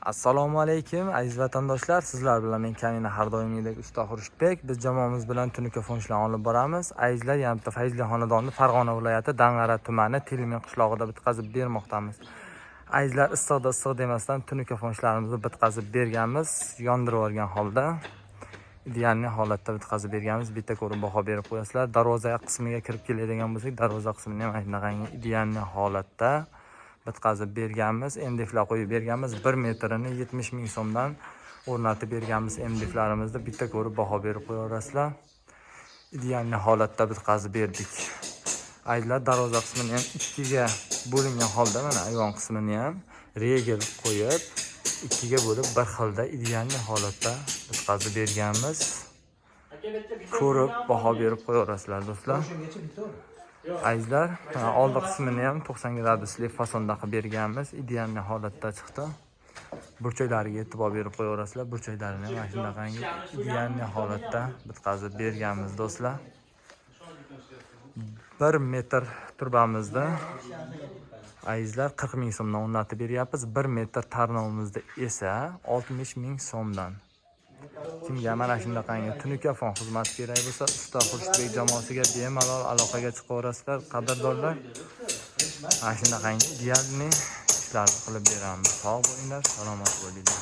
Assalomu alaykum aziz vatandoshlar, sizlar bilan men Kamina har doimgidek Usta Xurshidbek. Biz jamoamiz bilan tunuka fonchilarni olib boramiz. Azizlar, yana bitta Fayzli xonadonni Farg'ona viloyati Dang'ara tumani Tilmin qishlog'ida bitkazib bermoqdamiz. Azizlar, issiqda issiq demasdan tunuka fonchilarimizni bitkazib berganmiz, yondirib olgan holda. Ideal holatda bitkazib berganmiz. Bitta ko'rib baho berib qo'yasizlar. Darvoza qismiga kirib keladigan bo'lsak, darvoza qismini ham shunaqangi ideal holatda bitkazib berganmiz. MDFlar qo'yib berganmiz. 1 metrini 70 ming so'mdan o'rnatib berganmiz. MDFlarimizni bitta ko'rib baho berib qo'yaverasizlar. Ideal holatda bitkazib berdik. Aylar darvoza qismini ham ikkiga bo'lingan holda, mana ayvon qismini ham regel qo'yib, ikkiga bo'lib bir xilda ideal holatda bitkazib berganmiz. Ko'rib baho berib qo'yaverasizlar do'stlar. Azizlar, oldi qismini ham 90 gradusli fasonda qilib berganmiz. Ideal holatda chiqdi. Burchaklariga e'tibor berib qo'yaverasizlar. Burchaklarini ham mana shunaqangi ideal holatda bitkazib berganmiz do'stlar. 1 metr turbamizda azizlar 40 ming so'mdan o'rnatib beryapmiz. 1 metr tarnovimizda esa 60 ming so'mdan. Kimga mana shunaqangi tunuka fon xizmati kerak bo'lsa, Usta Xurshidbek jamoasiga bemalol aloqaga chiqaverasizlar, qadrdonlar. Mana shunaqangi ideal ishlarni qilib beramiz. Sog' bo'linglar, salomat bo'linglar.